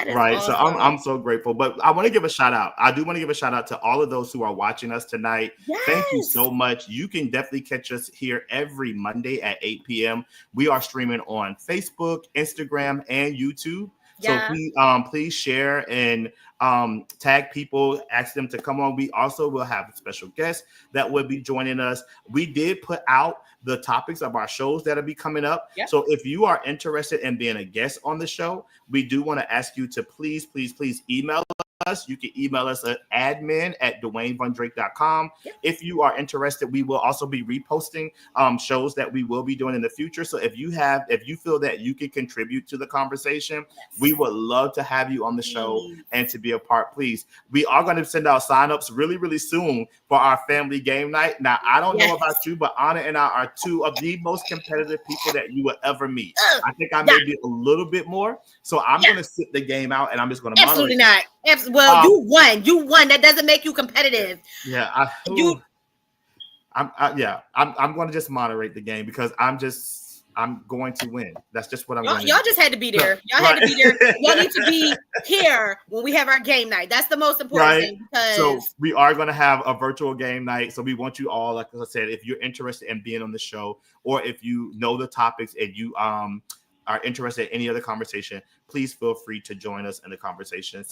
Right. Awesome. So I'm so grateful. But I want to give a shout out. I do want to give a shout out to all of those who are watching us tonight. Yes. Thank you so much. You can definitely catch us here every Monday at 8 p.m. We are streaming on Facebook, Instagram, and YouTube. So please share and tag people, ask them to come on. We also will have special guests that will be joining us. We did put out the topics of our shows that'll be coming up. Yep. So if you are interested in being a guest on the show, we do want to ask you to please email us. You can email us at admin@dwaynevandrake.com. Yep. If you are interested, we will also be reposting shows that we will be doing in the future. So if you feel that you can contribute to the conversation, we would love to have you on the show and to be a part. Please, we are going to send out signups really, really soon for our family game night. Now, I don't know about you, but Ana and I are two of the most competitive people that you will ever meet. I think I may be a little bit more. So I'm going to sit the game out and I'm just going to absolutely not. Well, you won. That doesn't make you competitive. Yeah, I'm going to just moderate the game because I'm going to win. That's just what I'm going to do. Y'all just had to be there. Had to be there. Y'all need to be here when we have our game night. That's the most important thing. So we are going to have a virtual game night. So we want you all, like I said, if you're interested in being on the show or if you know the topics and you are interested in any other conversation, please feel free to join us in the conversation.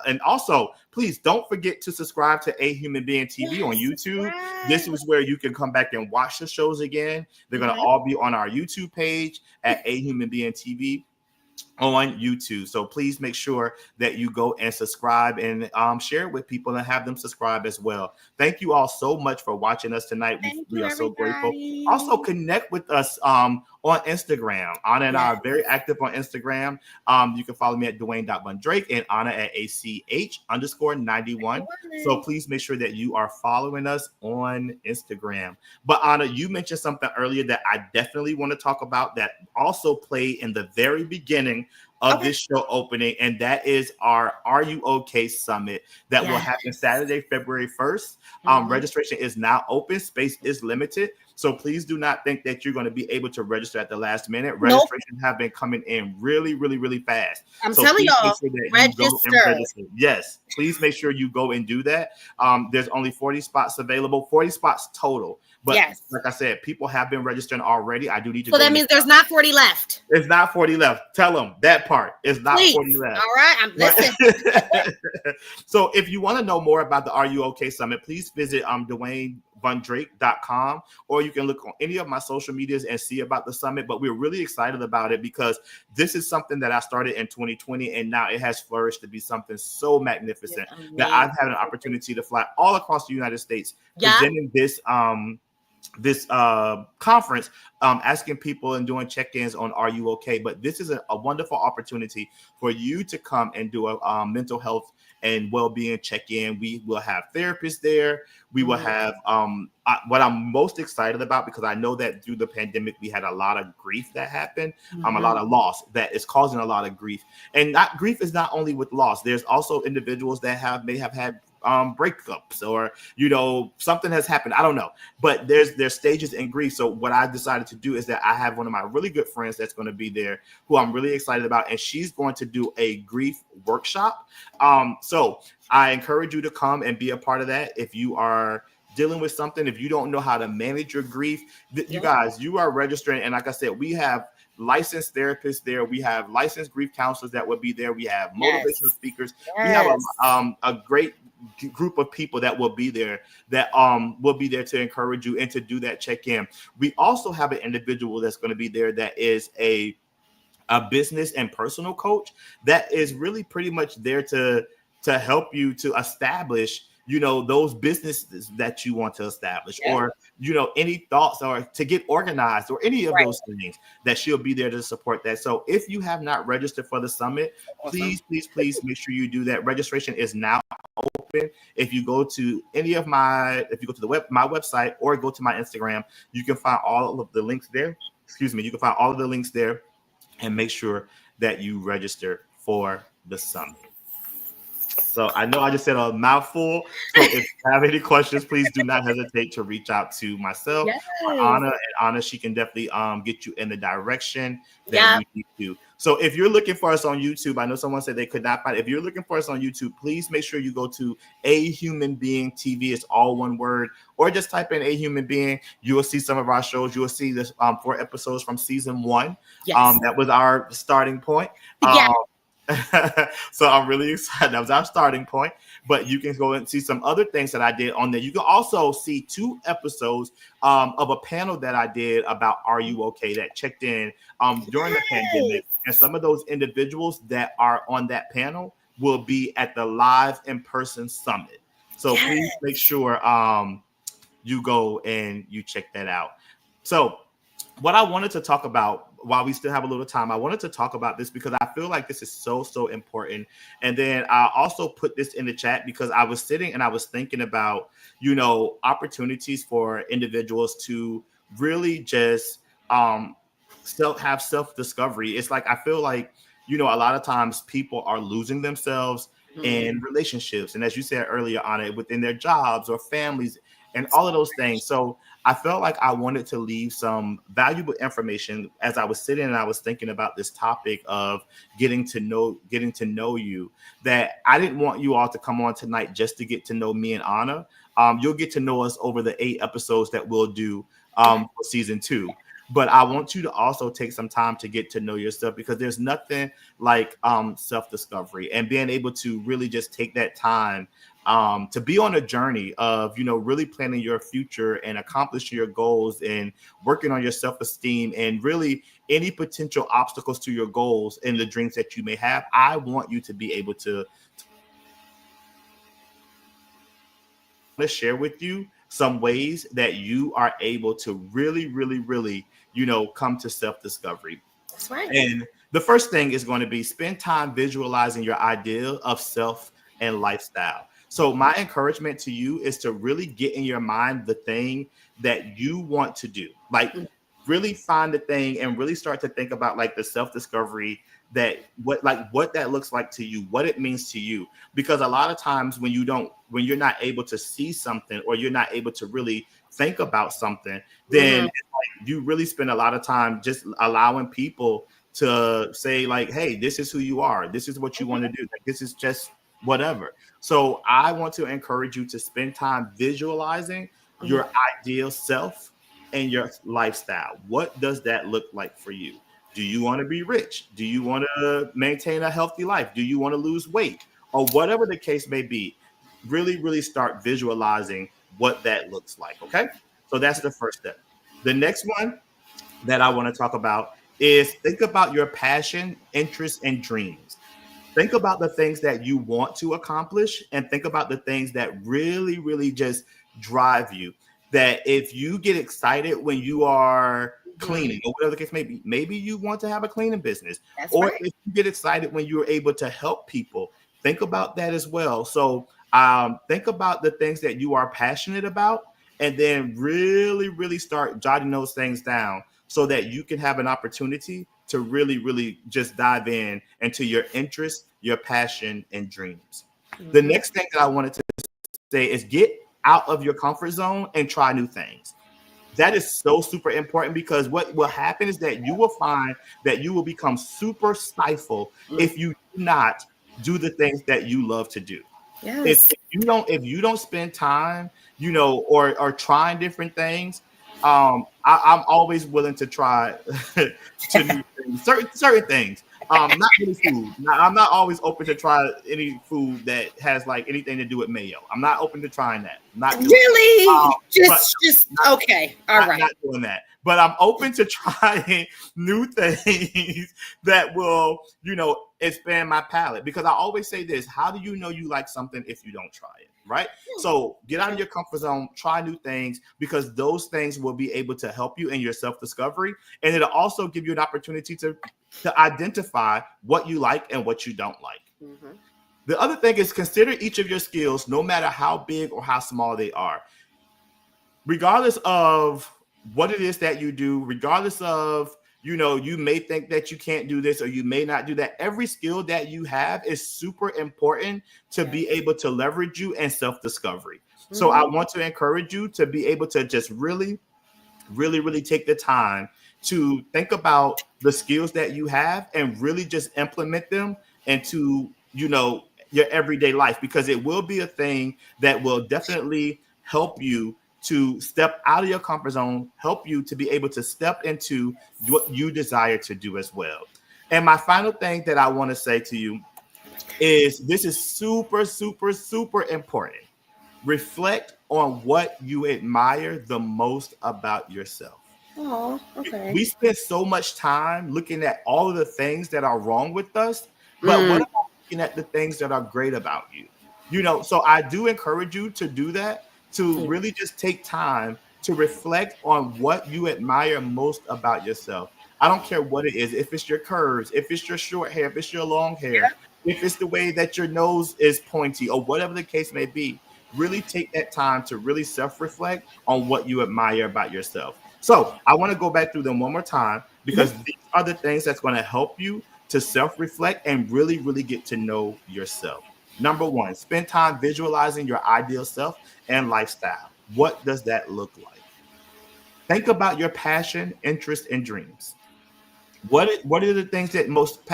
And also, please don't forget to subscribe to A Human Being TV on YouTube. This is where you can come back and watch the shows again. They're going to all be on our YouTube page at A Human Being TV on YouTube. So please make sure that you go and subscribe and share it with people and have them subscribe as well. Thank you all so much for watching us tonight. We are so grateful. Also connect with us on Instagram. Ana and I are very active on Instagram. You can follow me at Dwayne.Vandrake and Ana at ACH_91. So please make sure that you are following us on Instagram. But Ana, you mentioned something earlier that I definitely want to talk about that also played in the very beginning of this show opening, and that is our Are You Okay Summit that will happen Saturday, February 1st. Registration is now open. Space is limited. So please do not think that you're going to be able to register at the last minute. Registrations have been coming in really, really, really fast. I'm telling y'all, register. Yes, please make sure you go and do that. There's only 40 spots available, 40 spots total. But like I said, people have been registering already. I do need to. So that means there's not 40 left. It's not 40 left. Tell them that part. It's not 40 left. All right, I'm listening. So if you want to know more about the Are You Okay Summit, please visit DwayneVonDrake.com, or you can look on any of my social medias and see about the summit. But we're really excited about it because this is something that I started in 2020, and now it has flourished to be something so magnificent that I've had an opportunity to fly all across the United States presenting this conference, asking people and doing check-ins on Are You Okay? But this is a wonderful opportunity for you to come and do a mental health and well-being check-in. We will have therapists there. We will have what I'm most excited about, because I know that through the pandemic we had a lot of grief that happened, a lot of loss that is causing a lot of grief. And grief is not only with loss. There's also individuals that may have had breakups, or something has happened. I don't know, but there's stages in grief. So what I decided to do is that I have one of my really good friends that's going to be there, who I'm really excited about, and she's going to do a grief workshop. So I encourage you to come and be a part of that. If you are dealing with something, if you don't know how to manage your grief, you guys, you are registering, and like I said, we have licensed therapists there. We have licensed grief counselors that will be there. We have motivational speakers. We have a great group of people that will be there to encourage you and to do that check-in. We also have an individual that's going to be there that is a business and personal coach that is really pretty much there to help you to establish those businesses that you want to establish, or any thoughts, or to get organized, or any of those things, that she'll be there to support that. So if you have not registered for the summit, please make sure you do that. Registration is now open. If you go to my website, or go to my Instagram, you can find all of the links there. You can find all of the links there, and make sure that you register for the summit. So I know I just said a mouthful. So if you have any questions, please do not hesitate to reach out to myself, or Ana. And Ana, she can definitely get you in the direction that you need to. So if you're looking for us on YouTube, I know someone said they could not find it. If you're looking for us on YouTube, please make sure you go to A Human Being TV. It's all one word. Or just type in A Human Being. You will see some of our shows. You will see this 4 episodes from season 1. That was our starting point. So I'm really excited. That was our starting point. But you can go and see some other things that I did on there. You can also see 2 episodes of a panel that I did about Are You Okay? That checked in during the pandemic. And some of those individuals that are on that panel will be at the live in-person summit. So please make sure you go and you check that out. So what I wanted to talk about, while we still have a little time, I wanted to talk about this because I feel like this is so important. And then I also put this in the chat because I was sitting and I was thinking about, opportunities for individuals to really just have self-discovery. It's like, I feel like, a lot of times people are losing themselves in relationships. And as you said earlier, Ana, within their jobs or families and all of those things. So I felt like I wanted to leave some valuable information as I was sitting and I was thinking about this topic of getting to know you, that I didn't want you all to come on tonight just to get to know me and Ana. You'll get to know us over the 8 episodes that we'll do for season 2. But I want you to also take some time to get to know yourself, because there's nothing like self-discovery and being able to really just take that time to be on a journey of, really planning your future and accomplishing your goals and working on your self-esteem and really any potential obstacles to your goals and the dreams that you may have. I want you to be able to share with you some ways that you are able to really, really, really, come to self-discovery. That's right. And the first thing is going to be spend time visualizing your ideal of self and lifestyle. So my encouragement to you is to really get in your mind the thing that you want to do. Like, really find the thing and really start to think about like the self-discovery that what that looks like to you, what it means to you. Because a lot of times when you're not able to see something, or you're not able to really think about something, then it's like you really spend a lot of time just allowing people to say like, hey, this is who you are, this is what you want to do, like, this is just whatever. So I want to encourage you to spend time visualizing your ideal self and your lifestyle. What does that look like for you? Do you want to be rich? Do you want to maintain a healthy life? Do you want to lose weight? Or whatever the case may be, really, really start visualizing what that looks like. Okay. So that's the first step. The next one that I want to talk about is think about your passion, interests, and dreams. Think about the things that you want to accomplish, and think about the things that really, really just drive you. That if you get excited when you are cleaning, or whatever the case may be, maybe you want to have a cleaning business. That's or right. If you get excited when you're able to help people, think about that as well. So think about the things that you are passionate about, and then really, really start jotting those things down so that you can have an opportunity to really, really just dive into your interests, your passion, and dreams. The next thing that I wanted to say is get out of your comfort zone and try new things. That is so super important, because what will happen is that you will find that you will become super stifled if you do not do the things that you love to do. Yes. If you don't spend time, or trying different things, I'm always willing to try to new things, certain things. Not really food. I'm not always open to try any food that has like anything to do with mayo. I'm not open to trying that. Not really. Just okay. All right. Not doing that. But I'm open to trying new things that will, expand my palate. Because I always say this: how do you know you like something if you don't try it? Right? So get out of your comfort zone, try new things, because those things will be able to help you in your self-discovery. And it'll also give you an opportunity to identify what you like and what you don't like. The other thing is consider each of your skills, no matter how big or how small they are. Regardless of what it is that you do, regardless of, you may think that you can't do this or you may not do that. Every skill that you have is super important to be able to leverage you and self-discovery. So I want to encourage you to be able to just really, really, really take the time to think about the skills that you have and really just implement them into, your everyday life, because it will be a thing that will definitely help you to step out of your comfort zone, help you to be able to step into what you desire to do as well. And my final thing that I want to say to you is this is super, super, super important. Reflect on what you admire the most about yourself. Oh, okay. We spend so much time looking at all of the things that are wrong with us, but what about looking at the things that are great about you? So I do encourage you to do that, to really just take time to reflect on what you admire most about yourself. I don't care what it is. If it's your curves, if it's your short hair, if it's your long hair, if it's the way that your nose is pointy, or whatever the case may be, really take that time to really self-reflect on what you admire about yourself. So I want to go back through them one more time, because these are the things that's going to help you to self-reflect and really, really get to know yourself. Number one, spend time visualizing your ideal self and lifestyle. What does that look like? Think about your passion, interests, and dreams. What are the things that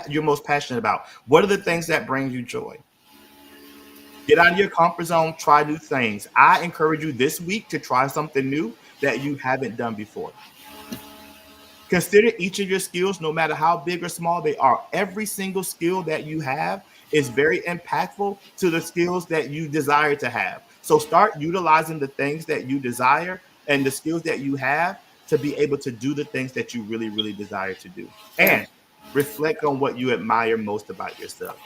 you're most passionate about? What are the things that bring you joy? Get out of your comfort zone, try new things. I encourage you this week to try something new that you haven't done before. Consider each of your skills, no matter how big or small they are. Every single skill that you have is very impactful to the skills that you desire to have. So start utilizing the things that you desire and the skills that you have to be able to do the things that you really, really desire to do. And reflect on what you admire most about yourself.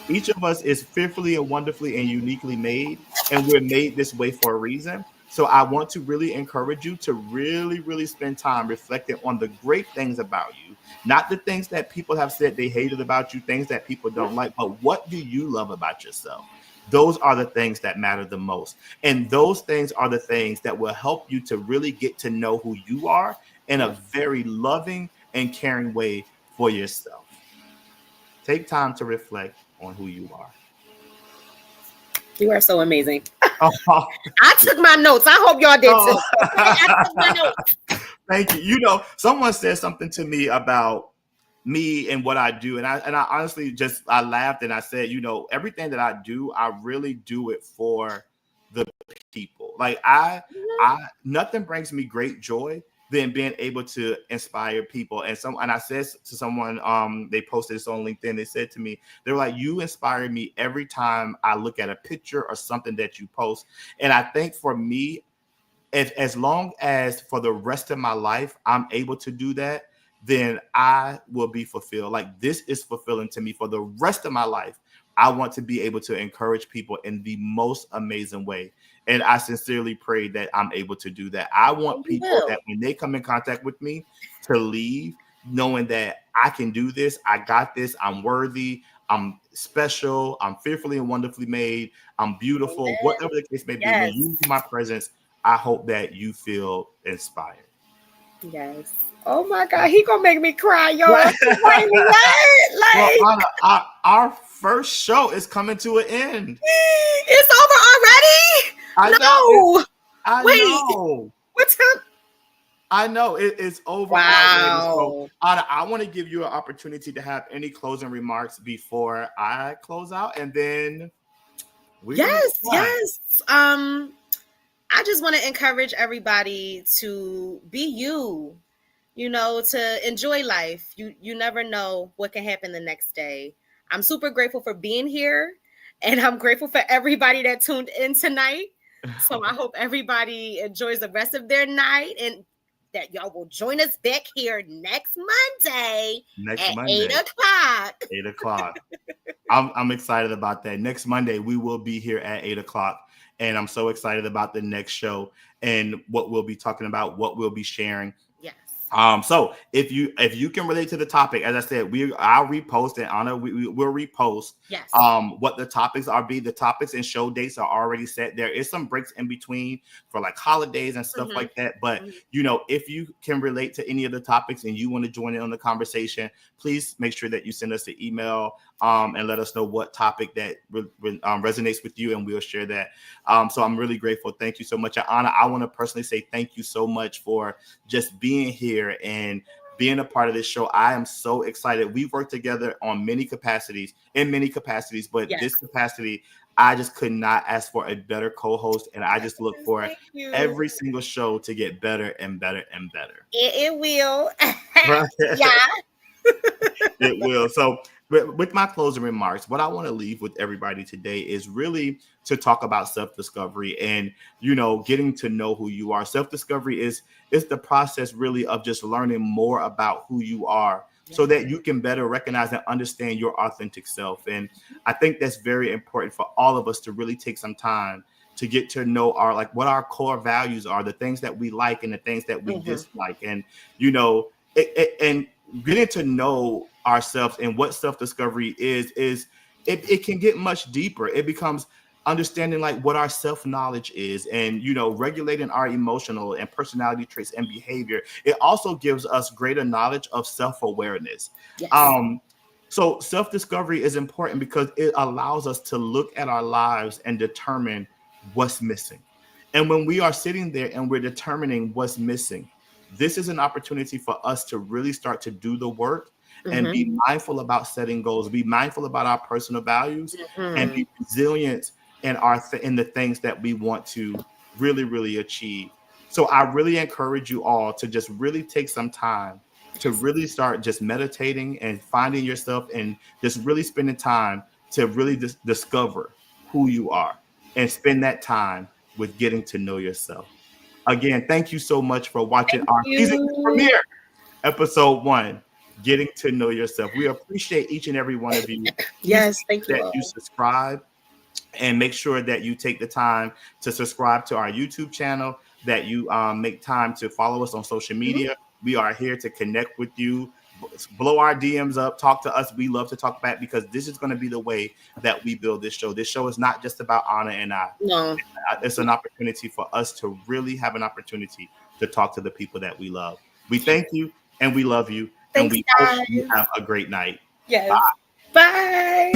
Each of us is fearfully and wonderfully and uniquely made, and we're made this way for a reason. So I want to really encourage you to really, really spend time reflecting on the great things about you, not the things that people have said they hated about you, things that people don't like, but what do you love about yourself? Those are the things that matter the most. And those things are the things that will help you to really get to know who you are in a very loving and caring way for yourself. Take time to reflect on who you are. You are so amazing. Oh, I took my notes. I hope y'all did too. I took my notes. Thank you. You know, someone said something to me about me and what I do, and I honestly I laughed and I said, you know, everything that I do, I really do it for the people. Like I nothing brings me great joy than being able to inspire people. And I said to someone, they posted this on LinkedIn. They said to me, they were like, you inspire me every time I look at a picture or something that you post. And I think for me, as long as for the rest of my life I'm able to do that, then I will be fulfilled. Like this is fulfilling to me for the rest of my life. I want to be able to encourage people in the most amazing way. And I sincerely pray that I'm able to do that. I want people that when they come in contact with me to leave knowing that I can do this, I got this, I'm worthy, I'm special, I'm fearfully and wonderfully made, I'm beautiful, whatever the case may be. When you use my presence, I hope that you feel inspired. Yes. Oh my God, he gonna make me cry, y'all. Well, Ana, our first show is coming to an end. It's over already? Know. I know. What time? I know it's over already. So, Ana, I want to give you an opportunity to have any closing remarks before I close out, and then yes. I just want to encourage everybody to be you. You know, to enjoy life. You never know what can happen the next day. I'm super grateful for being here, and I'm grateful for everybody that tuned in tonight. So I hope everybody enjoys the rest of their night and that y'all will join us back here next Monday at 8 o'clock. 8 o'clock. I'm excited about that. Next Monday, we will be here at 8 o'clock. And I'm so excited about the next show and what we'll be talking about, what we'll be sharing. Yes. So if you can relate to the topic, as I said, I'll repost and Ana, we'll repost. Yes. What the topics are. The topics and show dates are already set. There is some breaks in between for like holidays and stuff like that. But you know, if you can relate to any of the topics and you want to join in on the conversation, please make sure that you send us an email and let us know what topic that resonates with you, and we'll share that. So I'm really grateful. Thank you so much, Ana. I want to personally say thank you so much for just being here and being a part of this show. I am so excited. We've worked together in many capacities, but this capacity, I just could not ask for a better co-host. And I just look for every single show to get better and better and better. It will. It will. So with my closing remarks, what I want to leave with everybody today is really to talk about self-discovery and, you know, getting to know who you are. Self-discovery is the process really of just learning more about who you are so that you can better recognize and understand your authentic self. And I think that's very important for all of us to really take some time to get to know what our core values are, the things that we like and the things that we dislike. And, you know, and getting to know ourselves and what self-discovery is it can get much deeper. It becomes understanding like what our self-knowledge is and, you know, regulating our emotional and personality traits and behavior. It also gives us greater knowledge of self-awareness. So self-discovery is important because it allows us to look at our lives and determine what's missing. And when we are sitting there and we're determining what's missing, this is an opportunity for us to really start to do the work and be mindful about setting goals, be mindful about our personal values, and be resilient in the things that we want to really, really achieve. So I really encourage you all to just really take some time to really start just meditating and finding yourself and just really spending time to really discover who you are and spend that time with getting to know yourself. Again, thank you so much for watching our season premiere, episode 1, Getting to Know Yourself. We appreciate each and every one of you. Yes, thank you. That you subscribe and make sure that you take the time to subscribe to our YouTube channel, that you make time to follow us on social media. We are here to connect with you, blow our DMs up, talk to us. We love to talk back because this is going to be the way that we build this show. This show is not just about Ana and I. No. It's an opportunity for us to really have an opportunity to talk to the people that we love. We thank you and we love you. Thanks, and we guys. hope you have a great night. Yes. Bye. Bye.